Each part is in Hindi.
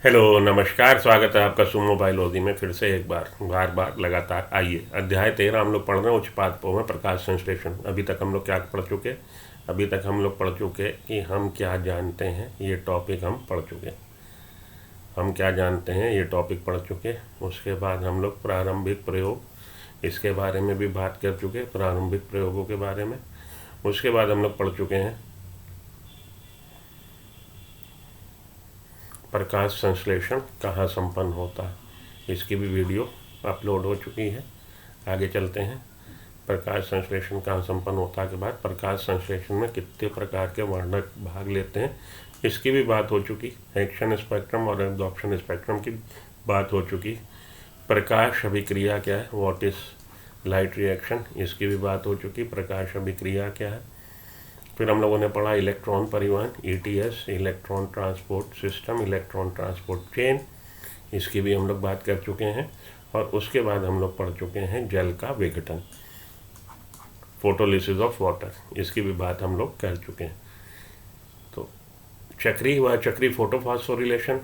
हेलो नमस्कार, स्वागत है आपका सुमो बायोलॉजी में फिर से एक बार लगातार। आइए, अध्याय 13 हम लोग पढ़ रहे हैं, उच्च पादपों में प्रकाश संश्लेषण। अभी तक हम लोग क्या पढ़ चुके? अभी तक हम लोग पढ़ चुके कि हम क्या जानते हैं, ये टॉपिक हम पढ़ चुके। हम क्या जानते हैं ये टॉपिक पढ़ चुके। उसके बाद हम लोग प्रारंभिक प्रयोग, इसके बारे में भी बात कर चुके, प्रारंभिक प्रयोगों के बारे में। उसके बाद हम लोग पढ़ चुके हैं प्रकाश संश्लेषण कहाँ संपन्न होता है, इसकी भी वीडियो अपलोड हो चुकी है। आगे चलते हैं। प्रकाश संश्लेषण कहाँ संपन्न होता के बाद प्रकाश संश्लेषण में कितने प्रकार के वर्णक भाग लेते हैं, इसकी भी बात हो चुकी। एक्शन स्पेक्ट्रम और एब्जॉर्प्शन स्पेक्ट्रम की बात हो चुकी। प्रकाश अभिक्रिया क्या है, व्हाट इज लाइट रिएक्शन, इसकी भी बात हो चुकी। प्रकाश अभिक्रिया क्या है। फिर हम लोगों ने पढ़ा इलेक्ट्रॉन परिवहन, ETS, electron transport system, electron transport chain, इसकी भी हम लोग बात कर चुके हैं। और उसके बाद हम लोग पढ़ चुके हैं जल का विघटन, फोटोलिसिस ऑफ वाटर, इसकी भी बात हम लोग कर चुके हैं। तो चक्री व चक्री photophosphorylation,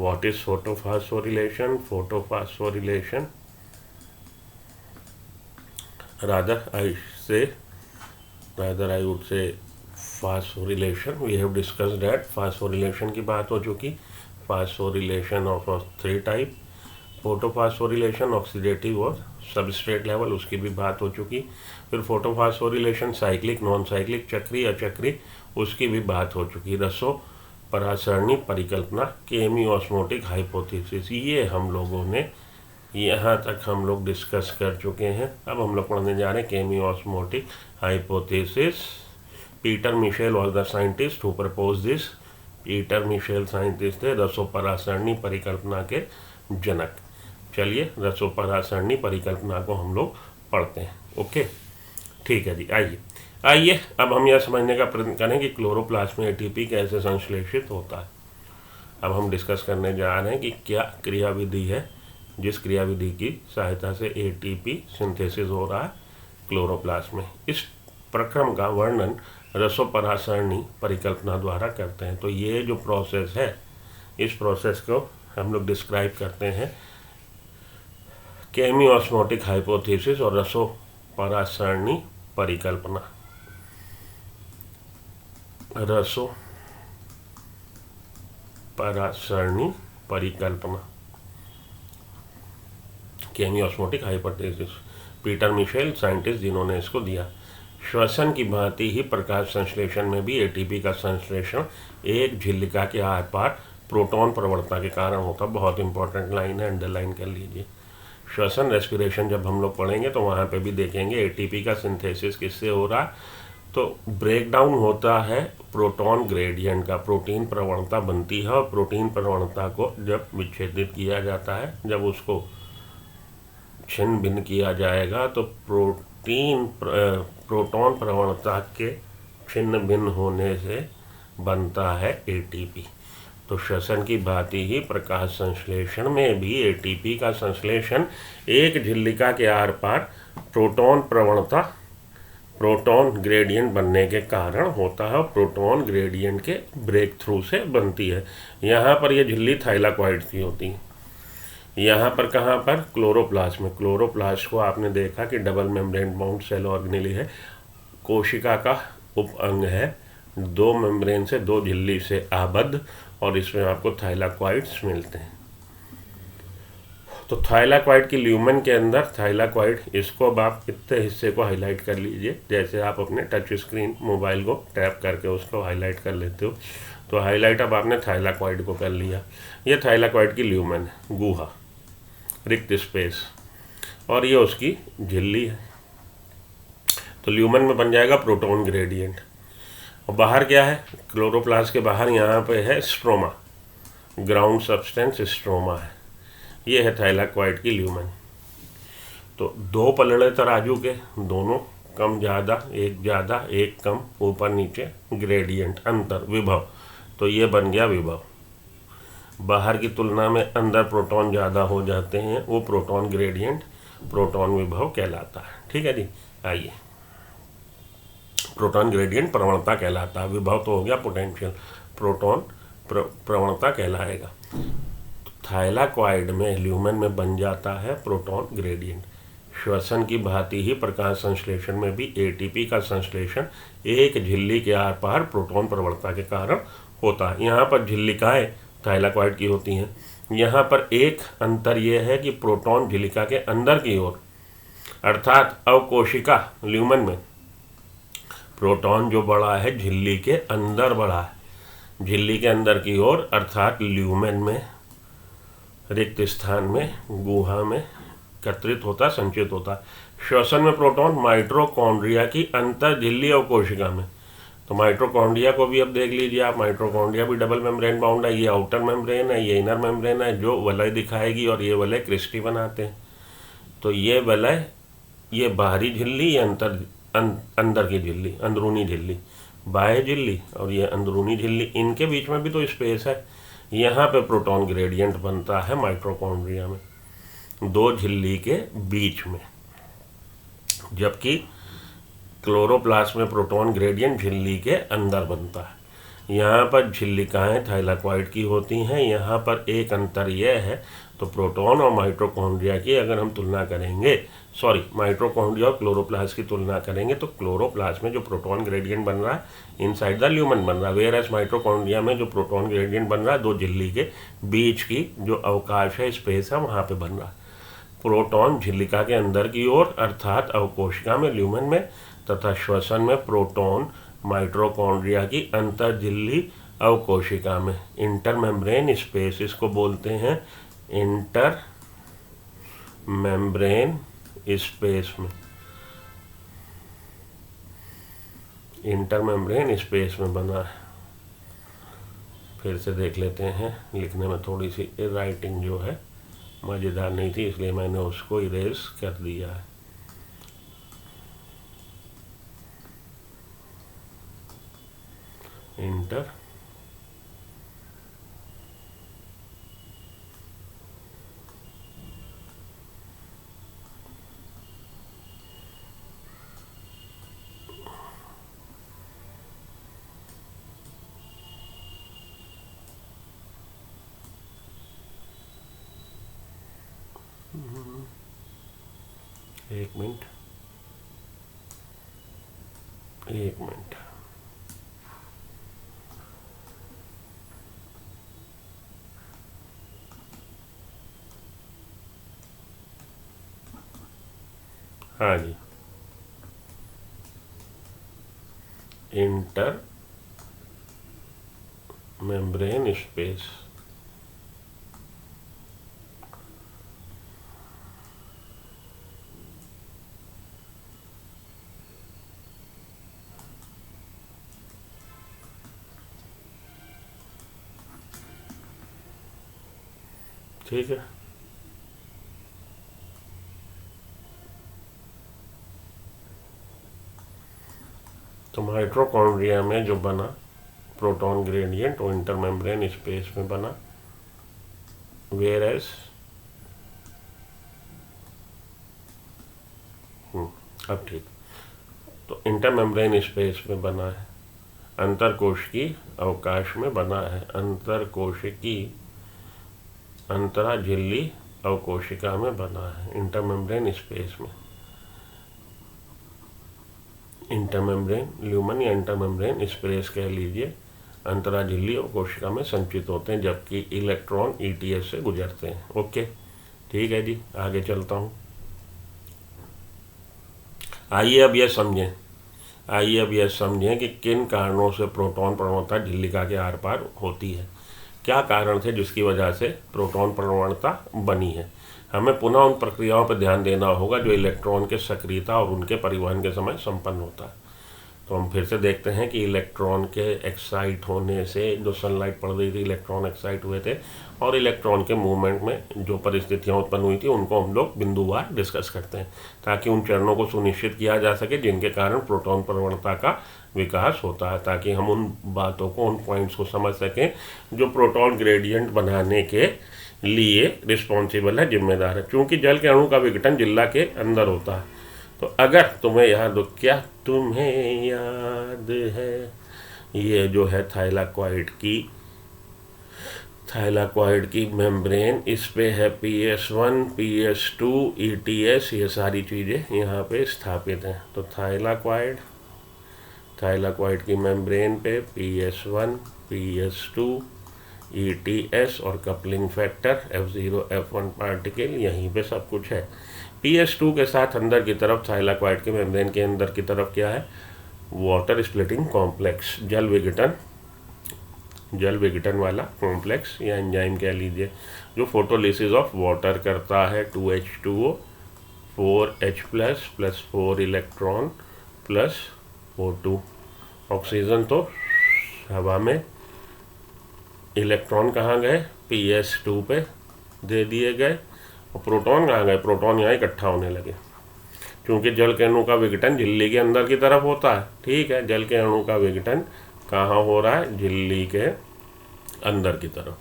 what is photophosphorylation, photophosphorylation rather I would say phosphorylation. We have discussed that phosphorylation की बात हो चुकी। phosphorylation of 3 type, photophosphorylation oxidative और सबस्ट्रेट लेवल, उसकी भी बात हो चुकी। फिर फोटोफॉस्फोरिलेशन साइक्लिक, नॉन साइक्लिक, चक्री अचक्री, उसकी भी बात हो चुकी। रसो परासरणी परिकल्पना, केमियोस्मोटिक हाइपोथेसिस, ये हम लोगों ने यहाँ तक हम लोग डिस्कस कर चुके हैं। अब हम लोग पढ़ने जा रहे हैं chemiosmotic hypothesis. Peter Mitchell was the scientist who propose this. Peter Mitchell scientist थे रसोपरासरणी परिकल्पना के जनक। चलिए रसोपरासरणी परिकल्पना को हम लोग पढ़ते हैं। ओके, ठीक है जी। आइए अब हम यह समझने का प्रयत्न करें कि क्लोरोप्लास्ट में ATP कैसे संश्लेषित होता है। अब हम डिस्कस करने जा रहे हैं कि क्या क्रियाविधि है जिस क्रियाविधि की सहायता से ATP सिंथेसिस हो रहा है क्लोरोप्लास्ट में। इस प्रक्रम का वर्णन रसोपरासरणी परिकल्पना द्वारा करते हैं। तो ये जो प्रोसेस है, इस प्रोसेस को हम लोग डिस्क्राइब करते हैं केमियोस्मोटिक हाइपोथेसिस और रसोपरासरणी परिकल्पना। रसोपरासरणी परिकल्पना, केमियोस्मोटिक हाइपोथेसिस, पीटर मिशेल साइंटिस्ट जिन्होंने इसको दिया। श्वसन की भांति ही प्रकाश संश्लेषण में भी ATP का संश्लेषण एक झिल्लिका के आर पार प्रोटॉन प्रवणता के कारण होता। बहुत इंपॉर्टेंट लाइन है, अंडरलाइन कर लीजिए। श्वसन रेस्पिरेशन जब हम लोग पढ़ेंगे तो वहाँ पे भी देखेंगे ATP का सिंथेसिस किससे हो रहा। तो ब्रेक डाउन होता है प्रोटॉन ग्रेडियंट का, प्रोटीन प्रवणता बनती है और प्रोटीन प्रवणता को जब विच्छेदित किया जाता है, जब उसको छिन्न भिन्न किया जाएगा तो प्रोटॉन प्रवणता के छिन्न भिन्न होने से बनता है ATP। तो श्वसन की भांति ही प्रकाश संश्लेषण में भी ATP का संश्लेषण एक झिल्लिका के आर पार प्रोटॉन प्रवणता, प्रोटॉन ग्रेडियंट बनने के कारण होता है। प्रोटॉन ग्रेडियंट के ब्रेक थ्रू से बनती है। यहाँ पर यह झिल्ली थाइलाकॉइड की होती है। यहाँ पर कहाँ पर, क्लोरोप्लास्ट में। क्लोरोप्लास्ट को आपने देखा कि double membrane bound cell organelle है, कोशिका का उप अंग है, 2 मेम्ब्रेन से 2 झिल्ली से आबद्ध, और इसमें आपको थाइलाकॉइड्स मिलते हैं। तो थाइलाकॉइड की ल्यूमेन के अंदर थाइलाकॉइड, इसको अब आप इतने हिस्से को हाईलाइट कर लीजिए, जैसे आप अपने टच स्क्रीन मोबाइल को टैप करके उसको हाईलाइट कर लेते हो। तो हाईलाइट अब आपने थाइलाकॉइड को कर लिया। ये थाइलाकॉइड की ल्यूमेन है, गुहा, रिक्त स्पेस, और ये उसकी झिल्ली है। तो ल्यूमेन में बन जाएगा प्रोटॉन ग्रेडियंट। और बाहर क्या है, क्लोरोप्लास्ट के बाहर यहाँ पे है स्ट्रोमा, ग्राउंड सब्सटेंस स्ट्रोमा है। ये है थाइलाकॉइड की ल्यूमेन। तो 2 पलड़े तराजू के, दोनों कम ज़्यादा, एक ज़्यादा एक कम, ऊपर नीचे ग्रेडियंट, अंतर, विभव। तो ये बन गया विभव। बाहर की तुलना में अंदर प्रोटॉन ज़्यादा हो जाते हैं, वो प्रोटॉन ग्रेडियंट, प्रोटॉन विभव कहलाता है। ठीक है जी। आइए, प्रोटॉन ग्रेडियंट प्रवणता कहलाता है, विभव तो हो गया पोटेंशियल, प्रोटॉन प्रवणता कहलाएगा। थाइलाकॉइड में ल्यूमेन में बन जाता है प्रोटॉन ग्रेडियंट। श्वसन की भांति ही प्रकाश संश्लेषण में भी एटीपी का संश्लेषण एक झिल्ली के आर पार प्रोटॉन प्रवणता के कारण होता है। यहाँ पर झिल्लिकाएं थाइलाकॉइड की होती हैं। यहाँ पर एक अंतर यह है कि प्रोटॉन झिल्लिका के अंदर की ओर अर्थात अवकोशिका ल्यूमेन में प्रोटॉन जो बड़ा है झिल्ली के अंदर बड़ा है। झिल्ली के अंदर की ओर अर्थात ल्यूमेन में रिक्त स्थान में गुहा में एकत्रित होता संचित होता। श्वसन में प्रोटॉन माइटोकॉन्ड्रिया की अंतर झिल्ली अवकोशिका में। तो माइटोकॉन्ड्रिया को भी अब देख लीजिए आप, माइटोकॉन्ड्रिया भी डबल मेम्ब्रेन बाउंड है। ये आउटर मेम्ब्रेन है, ये इनर मेम्ब्रेन है जो वलय दिखाएगी और ये वलय क्रिस्टी बनाते हैं। तो ये वलय, ये बाहरी झिल्ली, ये अंदर की झिल्ली, अंदरूनी झिल्ली, बाह्य झिल्ली और ये अंदरूनी झिल्ली, इनके बीच में भी तो स्पेस है। यहाँ पे प्रोटॉन ग्रेडियंट बनता है माइटोकॉन्ड्रिया में, दो झिल्ली के बीच में, जबकि क्लोरोप्लास्ट में प्रोटॉन ग्रेडियंट झिल्ली के अंदर बनता है। यहाँ पर झिल्लिकाएँ थाइलाकॉइड की होती हैं। यहाँ पर एक अंतर यह है, तो प्रोटॉन और माइटोकॉन्ड्रिया की अगर हम तुलना करेंगे, माइटोकॉन्ड्रिया और क्लोरोप्लास्ट की तुलना करेंगे, तो क्लोरोप्लास्ट में जो प्रोटॉन ग्रेडियंट बन रहा है इनसाइड द ल्यूमेन बन रहा है, वेयर एज माइटोकॉन्ड्रिया में जो प्रोटॉन ग्रेडियंट बन रहा है दो झिल्ली के बीच की जो अवकाश है, स्पेस है, वहाँ पे बन रहा है। प्रोटॉन झिल्लिका के अंदर की ओर अर्थात अवकोशिका में ल्यूमेन में, तथा श्वसन में प्रोटॉन माइटोकॉन्ड्रिया की अंतर झिल्ली अवकोशिका में, इंटर मेम्ब्रेन स्पेस इसको बोलते हैं, इंटर मेम्ब्रेन स्पेस में, इंटर मेम्ब्रेन स्पेस में बना है। फिर से देख लेते हैं, लिखने में थोड़ी सी राइटिंग जो है मज़ेदार नहीं थी, इसलिए मैंने उसको इरेज कर दिया है। इंटर एक मिनट हाँ जी, इंटर मेम्ब्रेन स्पेस, ठीक है। तो माइटोकॉन्ड्रिया में जो बना प्रोटॉन ग्रेडियंट वो इंटर मेम्ब्रेन स्पेस में बना, वेयर एज अब ठीक, तो इंटर मेम्ब्रेन स्पेस में बना है, अंतरकोशिकी अवकाश में बना है, अंतरकोशिकी अंतरा झिल्ली अवकोशिका में बना है, इंटर मेम्ब्रेन स्पेस में। इंटर मेम्ब्रेन ल्यूमेन या इंटर मेम्ब्रेन स्पेस कह लीजिए, अंतरा झिल्ली अवकोशिका में संचित होते हैं, जबकि इलेक्ट्रॉन ईटीएस से गुजरते हैं। ओके, ठीक है जी, आगे चलता हूँ। आइए अब यह समझें कि किन कारणों से प्रोटॉन प्रवणता झिल्लिका के आर पार होती है। क्या कारण थे जिसकी वजह से प्रोटॉन प्रवणता बनी है। हमें पुनः उन प्रक्रियाओं पर ध्यान देना होगा जो इलेक्ट्रॉन के सक्रियता और उनके परिवहन के समय संपन्न होता है। तो हम फिर से देखते हैं कि इलेक्ट्रॉन के एक्साइट होने से, जो सनलाइट पड़ रही थी, इलेक्ट्रॉन एक्साइट हुए थे, और इलेक्ट्रॉन के मूवमेंट में जो परिस्थितियां उत्पन्न हुई थी उनको हम लोग बिंदुवार डिस्कस करते हैं, ताकि उन चरणों को सुनिश्चित किया जा सके जिनके कारण प्रोटॉन प्रवणता का विकास होता है, ताकि हम उन बातों को, उन पॉइंट्स को समझ सकें जो प्रोटॉन ग्रेडियंट बनाने के लिए रिस्पॉन्सिबल है, जिम्मेदार है। क्योंकि जल के अणु का विघटन झिल्ला के अंदर होता है। तो अगर तुम्हें याद हो, क्या तुम्हें याद है, ये जो है थाइलाकॉइड की थाइलाकॉइड की मेम्ब्रेन, इस पे है PS1, PS2, ETS, ये सारी चीज़ें यहाँ पे स्थापित हैं। तो थाइलाकॉइड की मेम्ब्रेन पे PS1, PS2, ETS और coupling factor F0, F1 particle, यहीं पे सब कुछ है। PS2 के साथ अंदर की तरफ थाइलाकॉइड के मेम्ब्रेन के अंदर की तरफ क्या है? वाटर स्प्लिटिंग कॉम्प्लेक्स, जल विघटन वाला कॉम्प्लेक्स या एंजाइम कह लीजिए, जो फोटोलिसिस ऑफ वाटर करता है। 2H2O, 4H plus 4 electron plus O2। Oxygen तो हवा में, इलेक्ट्रॉन कहाँ गए? PS2 पे दे दिए गए। और प्रोटॉन कहाँ गए? प्रोटॉन यहाँ इकट्ठा होने लगे, क्योंकि जल के अणु का विघटन झिल्ली के अंदर की तरफ होता है। ठीक है, जल के अणु का विघटन कहाँ हो रहा है? झिल्ली के अंदर की तरफ,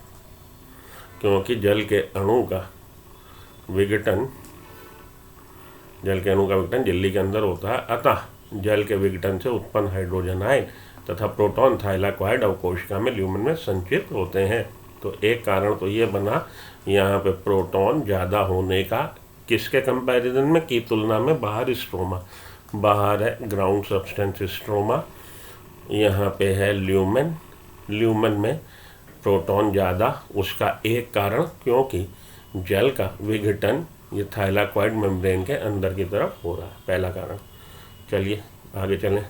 क्योंकि जल के अणु का विघटन झिल्ली के अंदर होता है। अतः जल के विघटन से उत्पन्न हाइड्रोजन आयन तथा प्रोटॉन थाइलाकॉइड अवकोशिका में ल्यूमेन में संचित होते हैं। तो एक कारण तो ये बना यहाँ पे प्रोटॉन ज़्यादा होने का, किसके कंपैरिजन में, की तुलना में? बाहर स्ट्रोमा, बाहर है ग्राउंड सब्सटेंस स्ट्रोमा, यहाँ पे है ल्यूमेन में प्रोटॉन ज़्यादा। उसका एक कारण, क्योंकि जल का विघटन ये थाइलाकॉइड मेम्ब्रेन के अंदर की तरफ हो रहा है, पहला कारण। चलिए आगे चलें।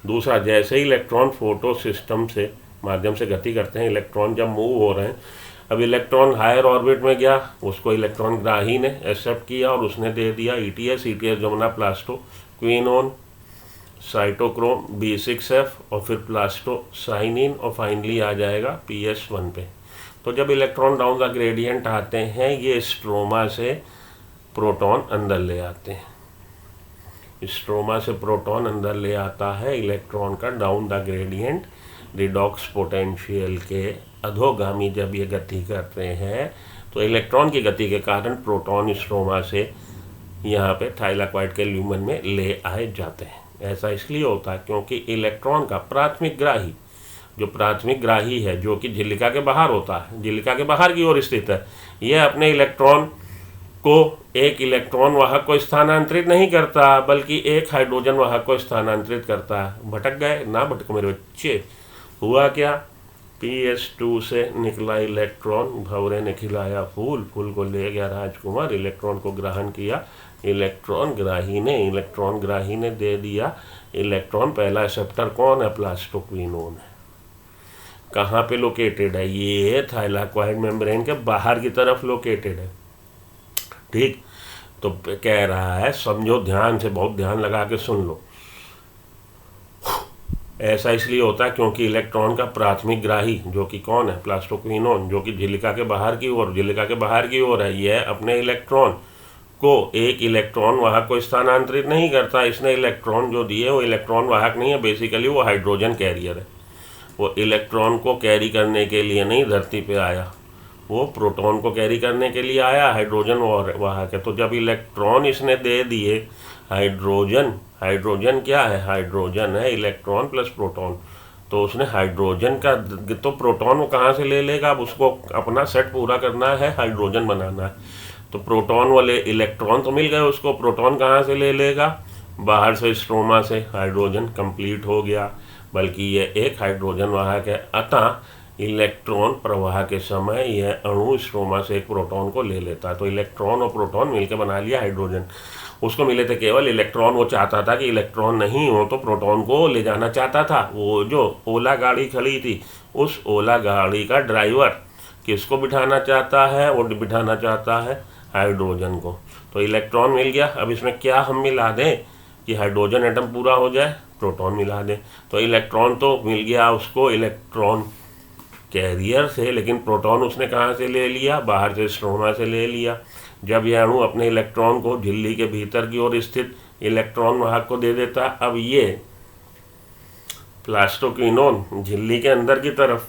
दूसरा, जैसे ही इलेक्ट्रॉन फोटो सिस्टम से माध्यम से गति करते हैं, इलेक्ट्रॉन जब मूव हो रहे हैं, अब इलेक्ट्रॉन हायर ऑर्बिट में गया, उसको इलेक्ट्रॉन ग्राही ने एक्सेप्ट किया और उसने दे दिया ETS जो बना प्लास्टो क्विनोन, साइटोक्रोम B6F और फिर प्लास्टोसाइनिन और फाइनली आ जाएगा PS1 पे। तो जब इलेक्ट्रॉन डाउन द ग्रेडियंट आते हैं, ये स्ट्रोमा से प्रोटॉन अंदर ले आते हैं। स्ट्रोमा से प्रोटॉन अंदर ले आता है इलेक्ट्रॉन का down the gradient redox potential के अधोगामी। जब ये गति करते हैं तो इलेक्ट्रॉन की गति के कारण प्रोटॉन स्ट्रोमा से यहाँ पे थाइलाकॉइड के ल्यूमेन में ले आए जाते हैं। ऐसा इसलिए होता है क्योंकि इलेक्ट्रॉन का प्राथमिक ग्राही है, जो कि झिल्लिका के बाहर होता है, झिल्लिका के बाहर की ओर स्थित है, यह अपने इलेक्ट्रॉन को एक इलेक्ट्रॉन वाहक को स्थानांतरित नहीं करता, बल्कि एक हाइड्रोजन वाहक को स्थानांतरित करता है। भटक गए ना? भटको मेरे बच्चे। हुआ क्या? PS2 से निकला इलेक्ट्रॉन, भंवरे ने खिलाया फूल, फूल को ले गया राजकुमार, इलेक्ट्रॉन को ग्रहण किया इलेक्ट्रॉन ग्राही ने दे दिया इलेक्ट्रॉन। पहला एक्सेप्टर कौन है? प्लास्टोक्विनोन है। कहाँ पे लोकेटेड है? ये थाइलाकॉइड मेम्ब्रेन के बाहर की तरफ लोकेटेड है। ठीक, तो कह रहा है, समझो ध्यान से, बहुत ध्यान लगा के सुन लो। ऐसा इसलिए होता है क्योंकि इलेक्ट्रॉन का प्राथमिक ग्राही, जो कि कौन है? प्लास्टोक्विनोन, जो कि झिल्लिका के बाहर की ओर है, यह अपने इलेक्ट्रॉन को एक इलेक्ट्रॉन वाहक को स्थानांतरित नहीं करता। इसने इलेक्ट्रॉन जो दिए वो इलेक्ट्रॉन वाहक नहीं है, बेसिकली वो हाइड्रोजन कैरियर है। वो इलेक्ट्रॉन को कैरी करने के लिए नहीं धरती पे आया, वो प्रोटॉन को कैरी करने के लिए आया, हाइड्रोजन वाहक है। तो जब इलेक्ट्रॉन इसने दे दिए हाइड्रोजन क्या है? हाइड्रोजन है इलेक्ट्रॉन प्लस प्रोटॉन। तो उसने हाइड्रोजन का, तो प्रोटॉन वो कहाँ से ले लेगा? अब उसको अपना सेट पूरा करना है, हाइड्रोजन बनाना है। तो प्रोटॉन वाले इलेक्ट्रॉन तो मिल गए उसको, प्रोटॉन कहाँ से ले लेगा? बाहर से, स्ट्रोमा से। हाइड्रोजन कंप्लीट हो गया, बल्कि ये एक हाइड्रोजन वाहक है। अतः इलेक्ट्रॉन प्रवाह के समय यह अणु स्ट्रोमा से एक प्रोटॉन को ले लेता है। तो इलेक्ट्रॉन और प्रोटॉन मिलकर बना लिया हाइड्रोजन। उसको मिले थे केवल इलेक्ट्रॉन, वो चाहता था कि इलेक्ट्रॉन नहीं हो तो प्रोटॉन को ले जाना चाहता था। वो जो ओला गाड़ी खड़ी थी, उस ओला गाड़ी का ड्राइवर किसको बिठाना चाहता है? वो बिठाना चाहता है हाइड्रोजन को। तो इलेक्ट्रॉन मिल गया। अब इसमें क्या हम मिला दें कि हाइड्रोजन एटम पूरा हो जाए? प्रोटॉन मिला दें। तो इलेक्ट्रॉन तो मिल गया उसको इलेक्ट्रॉन कैरियर से, लेकिन प्रोटॉन उसने कहाँ से ले लिया? बाहर से, स्ट्रोमा से ले लिया। जब यह अणु अपने इलेक्ट्रॉन को झिल्ली के भीतर की ओर स्थित इलेक्ट्रॉन वाहक को दे देता, अब ये प्लास्टोक्विनोन झिल्ली के अंदर की तरफ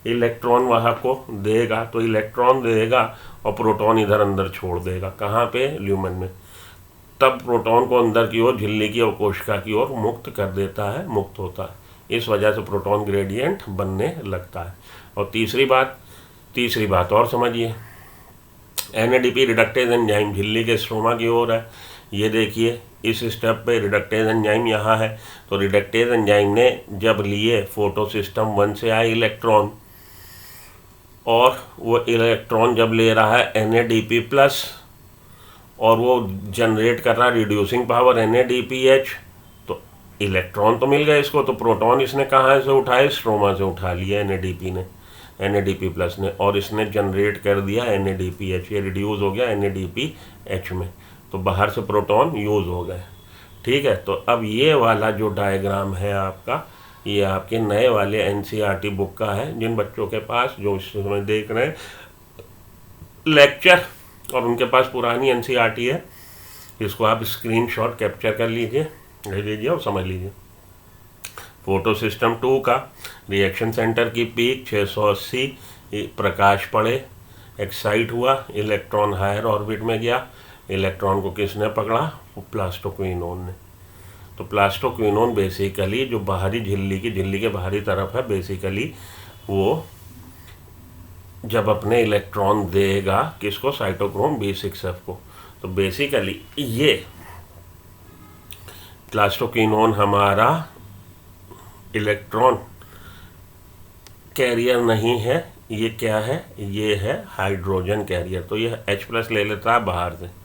इलेक्ट्रॉन वाहक को देगा, तो इलेक्ट्रॉन देगा और प्रोटॉन इधर अंदर छोड़ देगा। कहाँ पे? ल्यूमेन में। तब प्रोटॉन को अंदर की ओर, झिल्ली की अवकोशिका की ओर मुक्त कर देता है, मुक्त होता है। इस वजह से प्रोटॉन ग्रेडियंट बनने लगता है। और तीसरी बात, तीसरी बात और समझिए, NADP रिडक्टेज एंजाइम झिल्ली के स्ट्रोमा की ओर है। ये देखिए इस स्टेप पे रिडक्टेज एंजाइम यहाँ है। तो रिडक्टेज एंजाइम ने जब लिए फोटो सिस्टम 1 से आए इलेक्ट्रॉन, और वो इलेक्ट्रॉन जब ले रहा है NADP प्लस, और वो जनरेट कर रहा है रिड्यूसिंग पावर NADPH, तो इलेक्ट्रॉन तो मिल गए इसको, तो प्रोटॉन इसने कहाँ से उठाए, स्ट्रोमा से उठा लिया NADP ने, NADP प्लस ने, और इसने जनरेट कर दिया NADPH, ये रिड्यूस हो गया NADPH में, तो बाहर से प्रोटॉन यूज़ हो गए। ठीक है, तो अब ये वाला जो डायग्राम है आपका, ये आपके नए वाले NCERT बुक का है। जिन बच्चों के पास जो इस समय देख रहे हैं लेक्चर और उनके पास पुरानी NCERT है, इसको आप स्क्रीनशॉट कैप्चर कर लीजिए, ले लीजिए और समझ लीजिए। फोटो सिस्टम 2 का रिएक्शन सेंटर की पीक 680 प्रकाश पड़े, एक्साइट हुआ, इलेक्ट्रॉन हायर ऑर्बिट में गया। इलेक्ट्रॉन को किसने पकड़ा, प्लास्टोक्विनोन ने। तो प्लास्टोक्विनोन बेसिकली जो बाहरी झिल्ली के बाहरी तरफ है, बेसिकली वो जब अपने इलेक्ट्रॉन देगा किसको, साइटोक्रोम B6F को, तो बेसिकली ये प्लास्टोक्विनोन हमारा इलेक्ट्रॉन कैरियर नहीं है, ये क्या है, ये है हाइड्रोजन कैरियर। तो ये H+ ले लेता है बाहर से।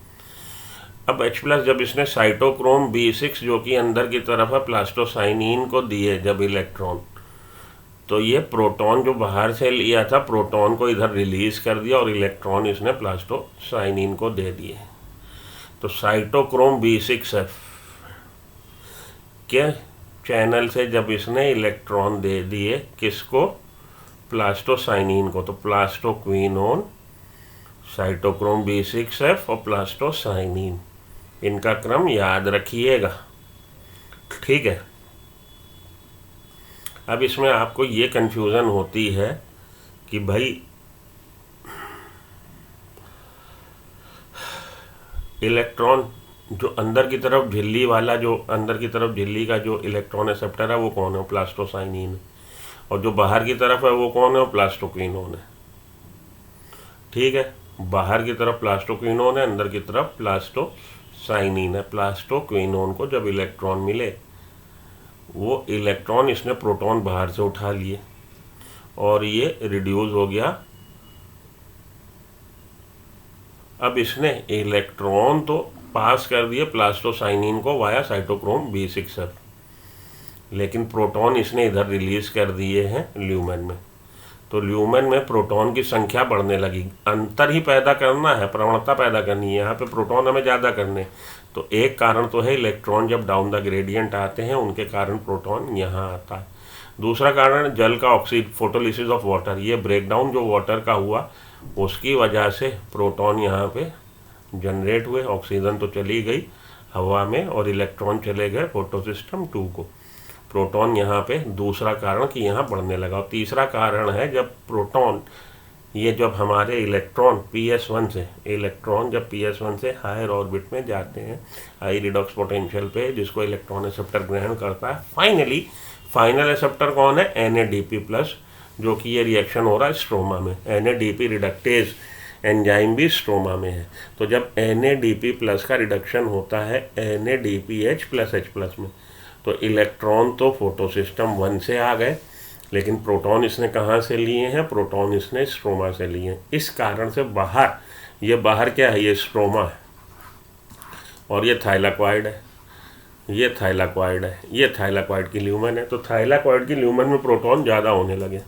अब H+ जब इसने साइटोक्रोम B6 जो कि अंदर की तरफ है प्लास्टोसाइनिन को दिए जब इलेक्ट्रॉन, तो ये प्रोटॉन जो बाहर से लिया था, प्रोटॉन को इधर रिलीज कर दिया और इलेक्ट्रॉन इसने प्लास्टोसाइनिन को दे दिए। तो साइटोक्रोम B6F के चैनल से जब इसने इलेक्ट्रॉन दे दिए किसको, प्लास्टोसाइनिन को, तो प्लास्टोक्विनोन, साइटोक्रोम B6F और प्लास्टोसाइनिन, इनका क्रम याद रखिएगा। ठीक है, अब इसमें आपको ये कंफ्यूजन होती है कि भाई इलेक्ट्रॉन जो अंदर की तरफ झिल्ली वाला, जो अंदर की तरफ झिल्ली का जो इलेक्ट्रॉन एक्सेप्टर है वो कौन है, प्लास्टोसाइनिन, और जो बाहर की तरफ है वो कौन है, प्लास्टोक्विनोन है। ठीक है, बाहर की तरफ प्लास्टोक्विनोन है, अंदर की तरफ प्लास्टोसाइनिन है। प्लास्टोक्विनोन को जब इलेक्ट्रॉन मिले, वो इलेक्ट्रॉन इसने प्रोटॉन बाहर से उठा लिए और ये रिड्यूस हो गया। अब इसने इलेक्ट्रॉन तो पास कर दिए प्लास्टोसाइनिन को वाया साइटोक्रोम B6F, लेकिन प्रोटॉन इसने इधर रिलीज कर दिए हैं ल्यूमेन में। तो ल्यूमेन में प्रोटॉन की संख्या बढ़ने लगी, अंतर ही पैदा करना है, प्रवणता पैदा करनी है, यहाँ पे प्रोटॉन हमें ज़्यादा करने। तो एक कारण तो है इलेक्ट्रॉन जब डाउन द ग्रेडियंट आते हैं उनके कारण प्रोटॉन यहाँ आता है। दूसरा कारण जल का ऑक्सीड, फोटोलिसिस ऑफ वाटर, ये ब्रेकडाउन जो वाटर का हुआ उसकी वजह से प्रोटॉन यहाँ पे जनरेट हुए, ऑक्सीजन तो चली गई हवा में और इलेक्ट्रॉन चले गए फोटो सिस्टम 2 को। प्रोटॉन यहाँ पे दूसरा कारण कि यहाँ बढ़ने लगा। और तीसरा कारण है जब प्रोटॉन, ये जब हमारे इलेक्ट्रॉन PS1 से, इलेक्ट्रॉन जब PS1 से हायर ऑर्बिट में जाते हैं हाई रिडॉक्स पोटेंशियल पे, जिसको इलेक्ट्रॉन एक्सेप्टर ग्रहण करता है, फाइनली फाइनल एक्सेप्टर कौन है, NADP+, जो कि ये रिएक्शन हो रहा है स्ट्रोमा में। NADP रिडक्टेज एंजाइम भी स्ट्रोमा में है। तो जब NADP+ का रिडक्शन होता है NADPH+H+ में, तो इलेक्ट्रॉन तो फोटो सिस्टम 1 से आ गए, लेकिन प्रोटॉन इसने कहाँ से लिए हैं, प्रोटॉन इसने स्ट्रोमा से लिए हैं। इस कारण से बाहर, ये बाहर क्या है, ये स्ट्रोमा है और ये थाइलाक्वाइड है, ये थाइलाक्वाइड है, ये थाइलाक्वाइड की ल्यूमेन है। तो थाइलाक्वाइड की ल्यूमेन में प्रोटॉन ज़्यादा होने लगे।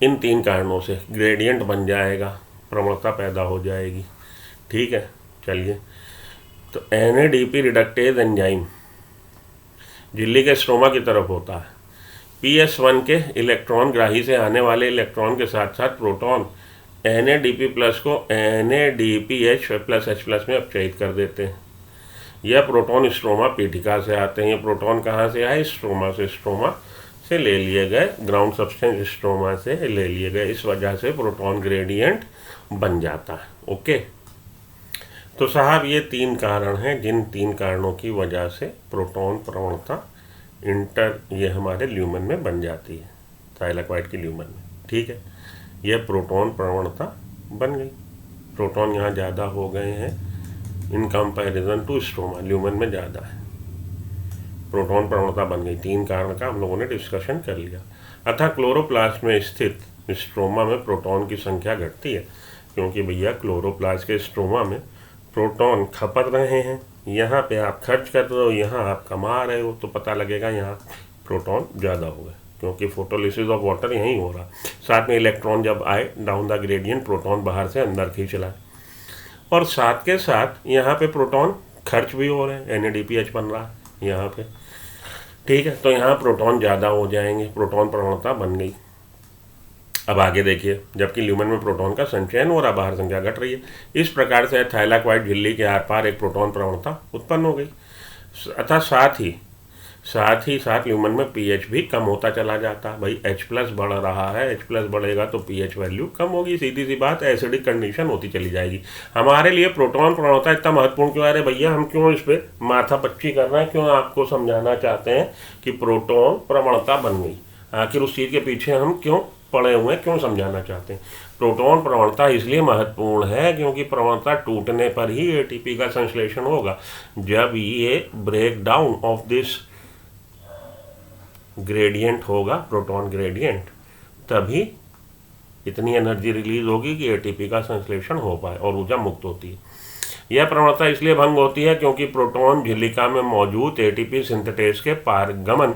इन 3 कारणों से ग्रेडियंट बन जाएगा, प्रवणता पैदा हो जाएगी। ठीक है, चलिए, तो NADP रिडक्टेज एंजाइम झिल्ली के स्ट्रोमा की तरफ होता है। PS1 के इलेक्ट्रॉन ग्राही से आने वाले इलेक्ट्रॉन के साथ साथ प्रोटॉन NADP+ को NADPH+H+ में अपचयित कर देते हैं। यह प्रोटॉन स्ट्रोमा पीठिका से आते हैं। ये प्रोटॉन कहाँ से आए, स्ट्रोमा से, स्ट्रोमा से ले लिए गए, ग्राउंड सब्सटेंस स्ट्रोमा से ले लिए गए। इस वजह से प्रोटॉन ग्रेडियंट बन जाता है। ओके, तो साहब ये 3 कारण हैं, जिन 3 कारणों की वजह से प्रोटॉन प्रवणता ये हमारे ल्यूमेन में बन जाती है, थाइलाक्वाइड की ल्यूमेन में। ठीक है, यह प्रोटॉन प्रवणता बन गई। प्रोटॉन यहाँ ज़्यादा हो गए हैं in comparison to stroma, lumen में ज़्यादा है, प्रोटॉन प्रवणता बन गई। 3 कारण का हम लोगों ने डिस्कशन कर लिया। अतः क्लोरोप्लास्ट में स्थित स्ट्रोमा में प्रोटॉन की संख्या घटती है, क्योंकि भैया क्लोरोप्लास्ट के स्ट्रोमा में प्रोटॉन खपत रहे हैं। यहाँ पे आप खर्च कर रहे हो, यहाँ आप कमा रहे हो, तो पता लगेगा यहाँ प्रोटॉन ज़्यादा हो गए, क्योंकि फोटोलिसिस ऑफ वाटर यहीं हो रहा। साथ में इलेक्ट्रॉन जब आए डाउन द ग्रेडियंट, प्रोटॉन बाहर से अंदर खींच लाए, और साथ के साथ यहाँ पे प्रोटॉन खर्च भी हो रहे हैं, NADPH बन रहा है यहाँ पे। ठीक है, तो यहाँ प्रोटॉन ज़्यादा हो जाएंगे, प्रोटॉन प्रवणता बन गई। अब आगे देखिए, जबकि ल्यूमेन में प्रोटॉन का संचयन हो रहा, बाहर संख्या घट रही है। इस प्रकार से थाइलाक्वाइड झिल्ली के आर पार एक प्रोटॉन प्रवणता उत्पन्न हो गई। अतः साथ ही ल्यूमेन में pH भी कम होता चला जाता। भाई H+ बढ़ रहा है, H+ बढ़ेगा तो pH वैल्यू कम होगी, सीधी सी बात, एसिडिक कंडीशन होती चली जाएगी। हमारे लिए प्रोटॉन प्रवणता इतना महत्वपूर्ण क्यों है? अरे भैया हम क्यों इस पर माथा पच्ची कर रहे हैं, क्यों आपको समझाना चाहते हैं कि प्रोटॉन प्रवणता बन गई, आखिर उस चीज़ के पीछे हम क्यों पड़े हुए हैं, क्यों समझाना चाहते हैं। प्रोटॉन प्रवणता इसलिए महत्वपूर्ण है क्योंकि प्रवणता टूटने पर ही ATP का संश्लेषण होगा। जब ये break down of this gradient होगा, प्रोटॉन ग्रेडियंट, तभी इतनी एनर्जी रिलीज होगी कि ATP का संश्लेषण हो पाए और ऊर्जा मुक्त होती है। यह प्रवणता इसलिए भंग होती है क्योंकि प्रोटॉन झिल्लिका में मौजूद ATP सिंथेटेज के पारगमन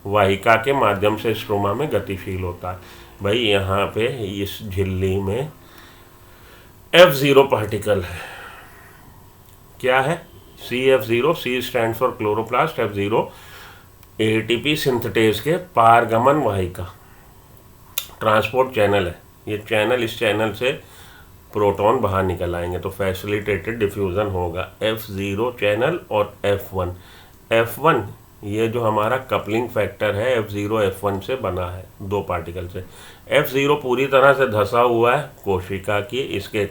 वाहिका के माध्यम से स्ट्रोमा में गतिशील होता है। भाई यहाँ पे इस झिल्ली में F0 पार्टिकल है। क्या है? CF0, C stand for chloroplast, F0 ATP synthetase के पारगमन वाहिका, ट्रांसपोर्ट चैनल है। ये चैनल, इस चैनल से प्रोटॉन बाहर निकल आएंगे तो फैसिलिटेटेड डिफ्यूज़न होगा। F0 चैनल और F1 ये जो हमारा कपलिंग फैक्टर है F0 F1 से बना है, 2 पार्टिकल से। F0 पूरी तरह से धंसा हुआ है कोशिका की, इसके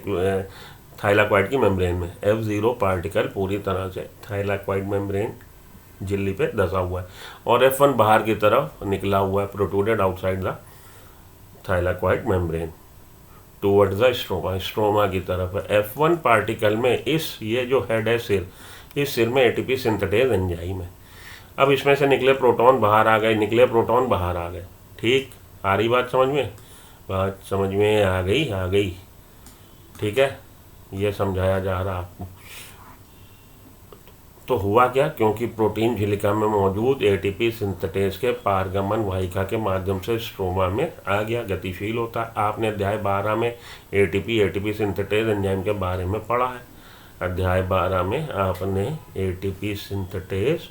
थाइलाक्वाइड की मेम्ब्रेन में। F0 पार्टिकल पूरी तरह से थाइलाक्वाइड मेम्ब्रेन झिल्ली पे धंसा हुआ है, और F1 बाहर की तरफ निकला हुआ है, protruded outside the thylakoid membrane towards the stroma, stroma की तरफ है। F1 पार्टिकल में ये जो हेड है सिर, इस सिर में ATP सिंथेटेज एंजाइम है। अब इसमें से निकले प्रोटॉन बाहर आ गए, ठीक, आ रही बात समझ में? बात समझ में आ गई, ठीक है, ये समझाया जा रहा आपको। तो हुआ क्या? क्योंकि प्रोटीन झिल्लिका में मौजूद ATP सिंथेटेज के पारगमन वाहिका के माध्यम से स्ट्रोमा में आ गया, गतिशील होता है। आपने अध्याय 12 में ATP सिंथेटेज एंजाइम के बारे में पढ़ा है। अध्याय 12 में आपने ATP सिंथेटेज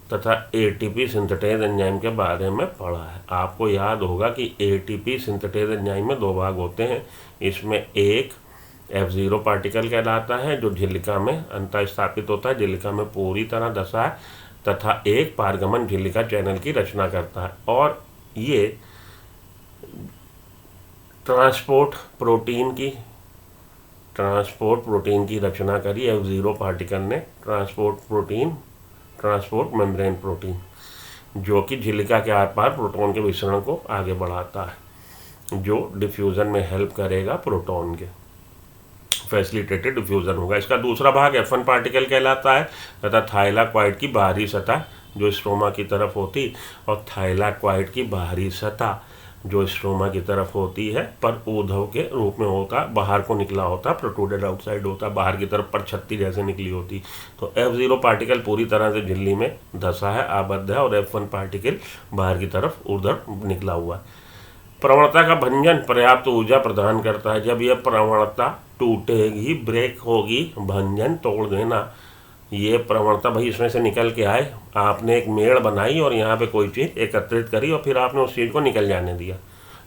तथा ATP सिंथेटेज एंजाइम के बारे में पढ़ा है। आपको याद होगा कि ATP सिंथेटेज एंजाइम में 2 भाग होते हैं। इसमें एक F0 पार्टिकल कहलाता है जो झिल्लिका में अंतःस्थापित होता है, झिल्लिका में पूरी तरह धंसा है, तथा एक पारगमन झिल्लिका चैनल की रचना करता है। और ये ट्रांसपोर्ट प्रोटीन की रचना करी F0 पार्टिकल ने, ट्रांसपोर्ट मेम्ब्रेन प्रोटीन, जो कि झिल्लिका के आर पार प्रोटॉन के विसरण को आगे बढ़ाता है, जो डिफ्यूज़न में हेल्प करेगा, प्रोटॉन के फैसिलिटेटेड डिफ्यूज़न होगा। इसका दूसरा भाग F1 पार्टिकल कहलाता है तथा थाइलाक्वाइड की बाहरी सतह जो स्ट्रोमा की तरफ होती, और थाइलाक्वाइड की बाहरी सतह जो स्ट्रोमा की तरफ होती है पर ऊर्ध्व के रूप में होता, बाहर को निकला होता, प्रोट्रूडेड आउटसाइड होता, बाहर की तरफ पर छत्ती जैसे निकली होती। तो F0 पार्टिकल पूरी तरह से झिल्ली में धंसा है, आबद्ध है, और F1 पार्टिकल बाहर की तरफ ऊर्ध्व निकला हुआ है। प्रवणता का भंजन पर्याप्त ऊर्जा प्रदान करता है। जब यह प्रवणता टूटेगी, ब्रेक होगी, भंजन तोड़ देना, ये प्रवणता भाई इसमें से निकल के आए, आपने एक मेड़ बनाई और यहाँ पे कोई चीज़ एकत्रित करी और फिर आपने उस चीज़ को निकल जाने दिया,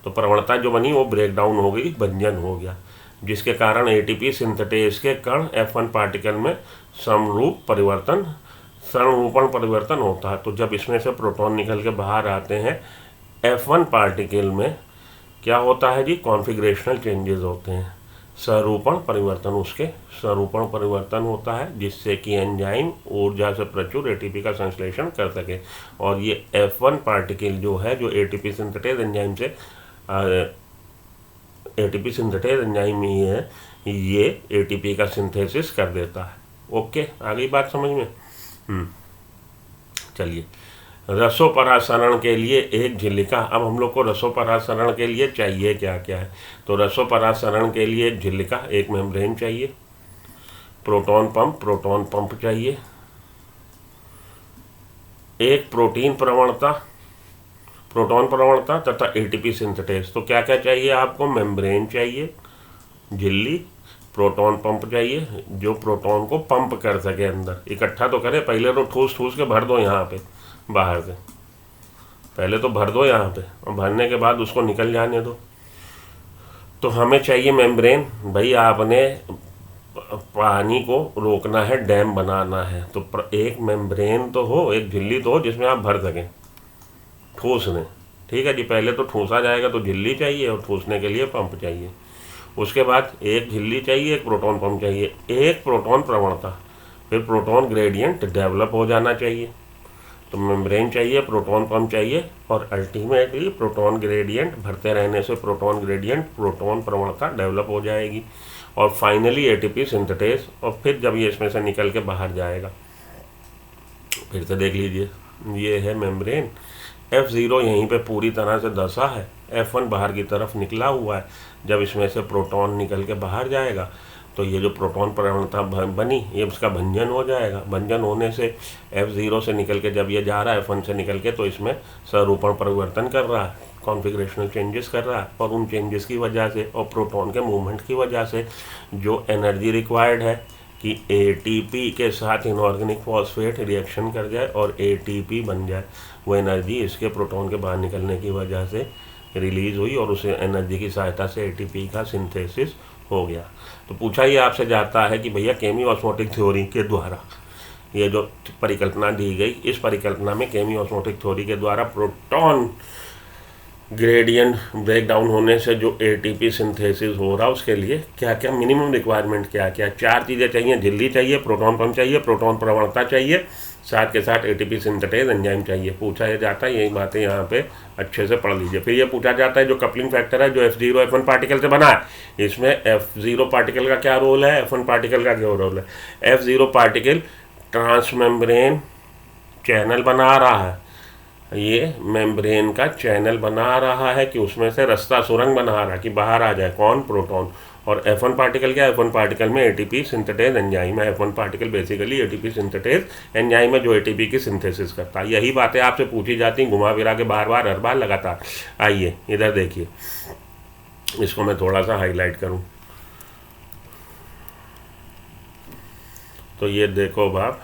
तो प्रवणता जो बनी वो ब्रेक डाउन हो गई, भंजन हो गया, जिसके कारण ATP सिंथेटेज के कण F1 पार्टिकल में संरूपण परिवर्तन होता है। तो जब इसमें से प्रोटॉन निकल के बाहर आते हैं, F1 पार्टिकल में क्या होता है जी? कॉन्फिगरेशनल चेंजेस होते हैं, स्वरूपण परिवर्तन होता है, जिससे कि एंजाइम ऊर्जा से प्रचुर ATP का संश्लेषण कर सके। और ये F1 पार्टिकल जो है, जो ATP सिंथेटेज एंजाइम से एटीपी सिंथेटेज एंजाइम ही है, ये एटीपी का सिंथेसिस कर देता है। ओके, आ गई बात समझ में? चलिए, रसोपरासरण के लिए एक झिल्लिका। अब हम लोग को रसोपरासरण के लिए चाहिए क्या क्या है? तो रसोपरासरण के लिए एक झिल्लिका, एक मेम्ब्रेन चाहिए, प्रोटॉन पंप चाहिए, एक प्रोटीन प्रवणता, प्रोटॉन प्रवणता तथा एटीपी सिंथेटेज। तो क्या क्या चाहिए आपको? मेम्ब्रेन चाहिए, झिल्ली, प्रोटॉन पंप चाहिए जो प्रोटॉन को पंप कर सके अंदर, इकट्ठा तो करे, पहले तो ठूस के भर दो यहाँ पे बाहर से, पहले तो भर दो यहाँ पे, और भरने के बाद उसको निकल जाने दो। तो हमें चाहिए मेम्ब्रेन। भाई आपने पानी को रोकना है, डैम बनाना है, तो एक मेम्ब्रेन तो हो, एक झिल्ली तो हो जिसमें आप भर सकें ठूसने। ठीक है जी, पहले तो ठूसा जाएगा तो झिल्ली चाहिए और ठूसने के लिए पंप चाहिए। उसके बाद एक झिल्ली चाहिए, एक प्रोटॉन पंप चाहिए, एक प्रोटॉन प्रवणता, फिर प्रोटॉन ग्रेडियंट डेवलप हो जाना चाहिए। तो मेम्ब्रेन चाहिए, प्रोटॉन पंप चाहिए, और अल्टीमेटली प्रोटॉन ग्रेडियंट भरते रहने से प्रोटॉन ग्रेडियंट, प्रोटॉन प्रवणता डेवलप हो जाएगी, और फाइनली एटीपी सिंथेटेज। और फिर जब ये इसमें से निकल के बाहर जाएगा, फिर से देख लीजिए, ये है मेम्ब्रेन, F0 यहीं पे पूरी तरह से धंसा है, F1 बाहर की तरफ निकला हुआ है। जब इसमें से प्रोटॉन निकल के बाहर जाएगा तो ये जो प्रोटॉन प्रवणता बनी, ये उसका भंजन हो जाएगा। भंजन होने से F0 से निकल के जब ये जा रहा है F1 से निकल के, तो इसमें स्वरूपण परिवर्तन कर रहा है, कॉन्फ़िगरेशनल चेंजेस कर रहा है, और उन चेंजेस की वजह से और प्रोटॉन के मूवमेंट की वजह से जो एनर्जी रिक्वायर्ड है कि एटीपी के साथ इनऑर्गेनिक फॉस्फेट रिएक्शन कर जाए और एटीपी बन जाए, वो एनर्जी इसके प्रोटॉन के बाहर निकलने की वजह से रिलीज़ हुई, और उस एनर्जी की सहायता से एटीपी का सिंथेसिस हो गया। तो पूछा ये आपसे जाता है कि भैया केमी-ऑस्मोटिक थ्योरी के द्वारा ये जो परिकल्पना दी गई, इस परिकल्पना में केमी-ऑस्मोटिक थ्योरी के द्वारा प्रोटॉन ग्रेडियंट ब्रेक डाउन होने से जो एटीपी सिंथेसिस हो रहा है, उसके लिए क्या क्या मिनिमम रिक्वायरमेंट क्या क्या? 4 चीज़ें चाहिए, झिल्ली चाहिए, प्रोटॉन पंप चाहिए, प्रोटॉन प्रवणता चाहिए, साथ के साथ एटीपी सिंथेटेज एंजाइम चाहिए। पूछा जाता है, यही बातें यहाँ पे अच्छे से पढ़ लीजिए। फिर ये पूछा जाता है जो कपलिंग फैक्टर है, जो F0 F1 पार्टिकल से बना है, इसमें F0 पार्टिकल का क्या रोल है, F1 पार्टिकल का क्या रोल है? F0 पार्टिकल ट्रांसमेम्ब्रेन चैनल बना रहा है, ये मेम्ब्रेन का चैनल बना रहा है कि उसमें से रास्ता सुरंग बना रहा है कि बाहर आ जाए कौन? प्रोटॉन। और F1 पार्टिकल क्या है? F1 पार्टिकल में एटीपी सिंथेटेज एंजाइम है। F1 particle basically ATP synthetase enzyme है जो एटीपी की सिंथेसिस करता है। यही बातें आपसे पूछी जाती हैं घुमा फिरा के, बार बार हर बार लगातार। आइए इधर देखिए, इसको मैं थोड़ा सा हाईलाइट करूं तो ये देखो बाप,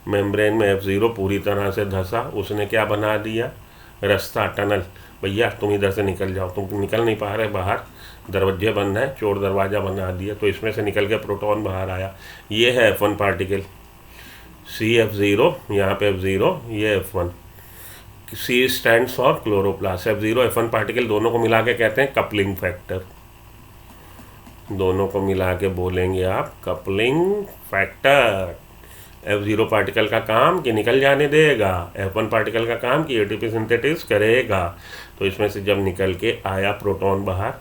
मेम्ब्रेन में F0 पूरी तरह से धंसा, उसने क्या बना दिया? रास्ता, टनल। भैया तुम इधर से निकल जाओ, तुम निकल नहीं पा रहे बाहर, दरवाजे बंद है, चोर दरवाज़ा बना दिया, तो इसमें से निकल के प्रोटॉन बाहर आया। ये है F1 पार्टिकल, CF0, यहाँ पे F0, ये F1। C stands for chloroplast. F0 F1 particle दोनों को मिला के कहते हैं कपलिंग फैक्टर, दोनों को मिला के बोलेंगे आप कपलिंग फैक्टर। F0 पार्टिकल का काम कि निकल जाने देगा, F1 पार्टिकल का काम कि एटीपी सिंथेसिस करेगा। तो इसमें से जब निकल के आया प्रोटॉन बाहर,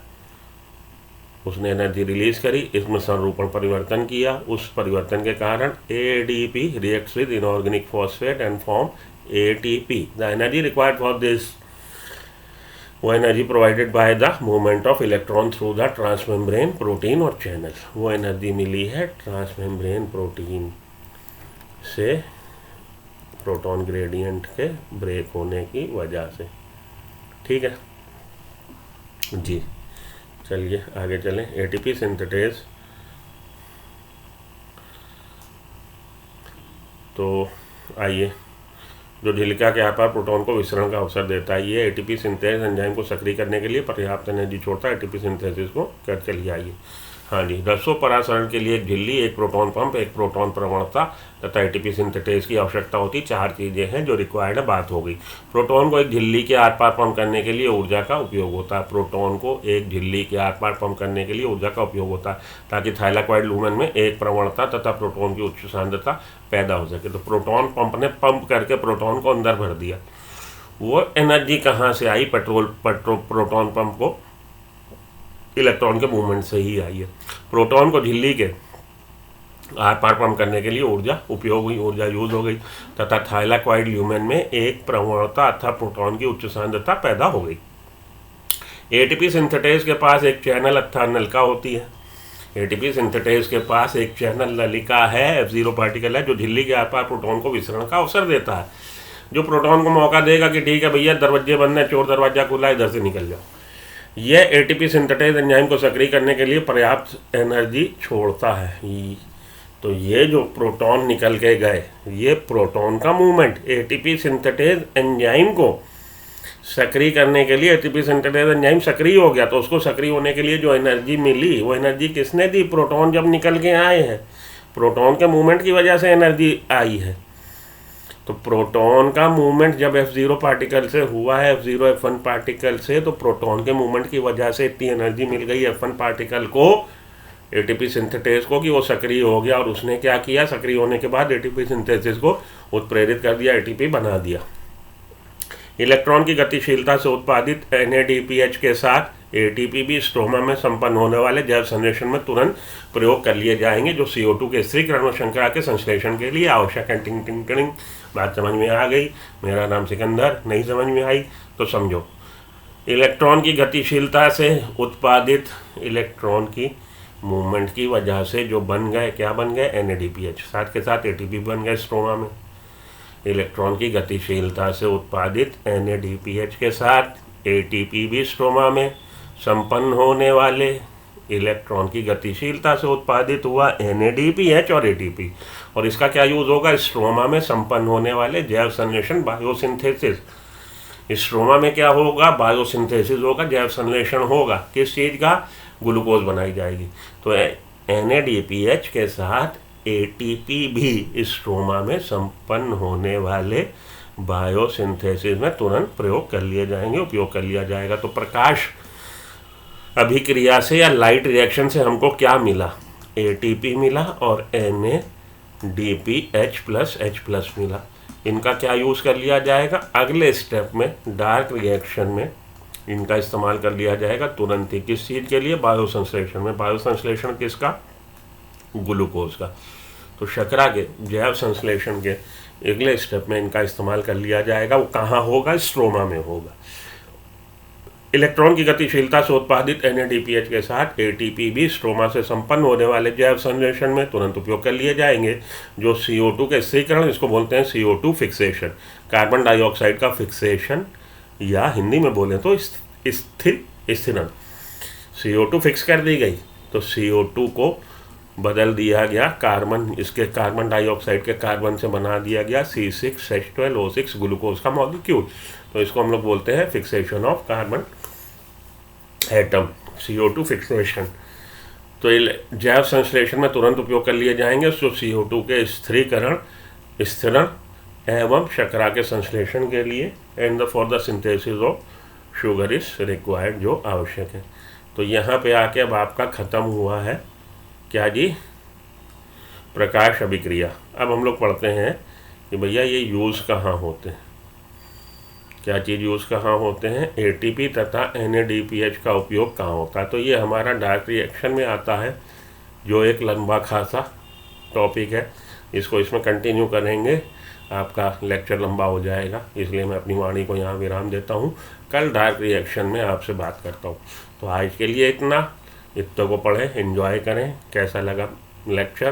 उसने एनर्जी रिलीज करी, इसमें संरूपण परिवर्तन किया, उस परिवर्तन के कारण ADP reacts with inorganic phosphate and form ATP। The energy required for this, वो energy provided by the movement of electron through the transmembrane protein और चैनल। वो एनर्जी मिली है ट्रांसमेम्ब्रेन प्रोटीन से प्रोटॉन ग्रेडियंट के ब्रेक होने की वजह से। ठीक है जी, चलिए आगे चलें। एटीपी सिंथेटेज, तो आइए, जो झिल्लिका के आर पार प्रोटॉन को विसरण का अवसर देता है, ये एटीपी सिंथेज एंजाइम को सक्रिय करने के लिए पर्याप्त एनर्जी छोड़ता है, एटीपी सिंथेसिस को कर। चलिए आइए, हाँ जी, रसोपरासरण के लिए एक झिल्ली, एक प्रोटॉन पंप, एक प्रोटॉन प्रवणता तथा एटीपी सिंथेटेज की आवश्यकता होती। 4 चीज़ें हैं जो रिक्वायर्ड है, बात हो गई। प्रोटॉन को एक झिल्ली के आर पार पंप करने के लिए ऊर्जा का उपयोग होता है, प्रोटॉन को एक झिल्ली के आर पार पंप करने के लिए ऊर्जा का उपयोग होता है, ताकि थाइलाकॉइड लूमेन में एक प्रवणता तथा प्रोटॉन की उच्च सांद्रता पैदा हो सके। तो प्रोटॉन पंप ने पंप करके प्रोटॉन को अंदर भर दिया। वो एनर्जी कहाँ से आई? प्रोटॉन पंप को इलेक्ट्रॉन के मूवमेंट से ही आई है। प्रोटॉन को झिल्ली के आर पार पंप करने के लिए ऊर्जा उपयोग हुई, ऊर्जा यूज हो गई तथा थाइलाक्वाइड ल्यूमेन में एक प्रवणता अथवा प्रोटॉन की उच्च सांद्रता पैदा हो गई। एटीपी सिंथेटेज के पास एक चैनल अथवा नलिका होती है। एटीपी सिंथेटेज के पास एक चैनल नलिका है, F0 पार्टिकल है, जो झिल्ली के आर पार प्रोटॉन को विसरण का अवसर देता है, जो प्रोटॉन को मौका देगा कि ठीक है भैया दरवाजे बंद है, चोर दरवाजा खुला है, इधर से निकल जाओ। यह एटीपी सिंथेटेज एंजाइम को सक्रिय करने के लिए पर्याप्त एनर्जी छोड़ता है। तो ये जो प्रोटॉन निकल के गए, ये प्रोटॉन का मूवमेंट एटीपी सिंथेटेज एंजाइम को सक्रिय करने के लिए, एटीपी सिंथेटेज एंजाइम सक्रिय हो गया तो उसको सक्रिय होने के लिए जो एनर्जी मिली, वो एनर्जी किसने दी? प्रोटॉन जब निकल के आए हैं, प्रोटॉन के मूवमेंट की वजह से एनर्जी आई है। तो प्रोटॉन का मूवमेंट जब F0 पार्टिकल से हुआ है, F0 F1 पार्टिकल से, तो प्रोटॉन के मूवमेंट की वजह से इतनी एनर्जी मिल गई F1 पार्टिकल को, एटीपी सिंथेटेज को, कि वो सक्रिय हो गया। और उसने क्या किया? सक्रिय होने के बाद एटीपी सिंथेसिस को उत्प्रेरित कर दिया, एटीपी बना दिया। इलेक्ट्रॉन की गतिशीलता से उत्पादित NADPH के साथ एटीपी भी स्ट्रोमा में संपन्न होने वाले जैव संश्लेषण में तुरंत प्रयोग कर लिए जाएंगे, जो CO2 के स्थिरीकरण और श्रृंखला के संश्लेषण के लिए आवश्यक है। टिंग टिंग टिंग, बात समझ में आ गई? मेरा नाम सिकंदर। नहीं समझ में आई तो समझो। इलेक्ट्रॉन की गतिशीलता से उत्पादित इलेक्ट्रॉन की मूवमेंट की वजह से जो बन गए, क्या बन गए? NADPH, साथ के साथ एटीपी बन गए स्ट्रोमा में। इलेक्ट्रॉन की गतिशीलता से उत्पादित NADPH के साथ एटीपी भी स्ट्रोमा में संपन्न होने वाले इलेक्ट्रॉन की गतिशीलता से उत्पादित हुआ NADPH और एटीपी, और इसका क्या यूज होगा? स्ट्रोमा में संपन्न होने वाले जैव संश्लेषण, बायोसिंथेसिस। स्ट्रोमा में क्या होगा? बायोसिंथेसिस होगा, जैव संश्लेषण होगा। किस चीज़ का? ग्लूकोज बनाई जाएगी। तो NADPH के साथ एटीपी भी स्ट्रोमा में संपन्न होने वाले बायोसिंथेसिस में तुरंत प्रयोग कर लिए जाएंगे, उपयोग कर लिया जाएगा। तो प्रकाश अभिक्रिया से या लाइट रिएक्शन से हमको क्या मिला? एटीपी मिला और NADPH+H+ मिला। इनका क्या यूज़ कर लिया जाएगा? अगले स्टेप में डार्क रिएक्शन में इनका इस्तेमाल कर लिया जाएगा तुरंत ही। किस चीज़ के लिए? बायोसंश्लेषण में। बायोसंश्लेषण किसका? ग्लूकोज का। तो शर्करा के जैव संश्लेषण के अगले स्टेप में इनका इस्तेमाल कर लिया जाएगा। वो कहाँ होगा? स्ट्रोमा में होगा। इलेक्ट्रॉन की गतिशीलता से उत्पादित NADPH के साथ एटीपी भी स्ट्रोमा से संपन्न होने वाले जैव संश्लेषण में तुरंत उपयोग कर लिए जाएंगे, जो CO2 के स्थिरीकरण, इसको बोलते हैं CO2 फिक्सेशन, कार्बन डाइऑक्साइड का फिक्सेशन, या हिंदी में बोले तो स्थिरण। CO2 फिक्स कर दी गई तो CO2 को बदल दिया गया कार्बन, इसके कार्बन डाइऑक्साइड के कार्बन से बना दिया गया C6H12O6 ग्लूकोज का मॉलिक्यूल। तो इसको हम लोग बोलते हैं fixation of carbon atom, CO2 fixation. तो जैव संश्लेषण में तुरंत उपयोग कर लिए जाएंगे, जो CO2 के स्थिरीकरण, स्थिरण एवं शर्करा के संश्लेषण के लिए, and for the synthesis of sugar is required, जो आवश्यक है। तो यहाँ पे आके अब आपका ख़त्म हुआ है क्या जी? प्रकाश अभिक्रिया। अब हम लोग पढ़ते हैं कि भैया ये यूज़ कहाँ होते हैं, क्या चीज़ यूज़ कहाँ होते हैं? एटीपी तथा NADPH का उपयोग कहाँ होता है? तो ये हमारा डार्क रिएक्शन में आता है, जो एक लंबा खासा टॉपिक है। इसको इसमें कंटिन्यू करेंगे, आपका लेक्चर लंबा हो जाएगा, इसलिए मैं अपनी वाणी को यहाँ विराम देता हूँ। कल डार्क रिएक्शन में आपसे बात करता हूँ। तो आज के लिए इतना को पढ़ें, एंजॉय करें। कैसा लगा लेक्चर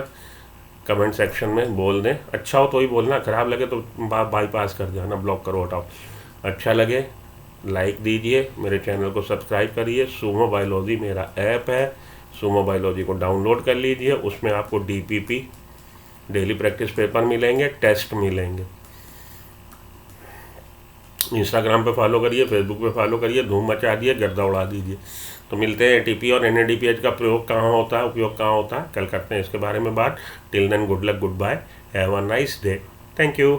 कमेंट सेक्शन में बोल दें। अच्छा हो तो ही बोलना, ख़राब लगे तो बाईपास कर जाना, ब्लॉक करो, हटाओ। अच्छा लगे लाइक दीजिए, मेरे चैनल को सब्सक्राइब करिए। सुमो बायोलॉजी मेरा ऐप है, सुमो बायोलॉजी को डाउनलोड कर लीजिए। उसमें आपको DPP डेली प्रैक्टिस पेपर मिलेंगे, टेस्ट मिलेंगे। इंस्टाग्राम पे फॉलो करिए, फेसबुक पे फॉलो करिए, धूम मचा दिए, गर्दा उड़ा दीजिए। तो मिलते हैं एटीपी और NADPH का प्रयोग कहाँ होता है, उपयोग कहाँ होता है, कल करते हैं इसके बारे में बात। Till then good luck, good bye, have a nice day, thank you.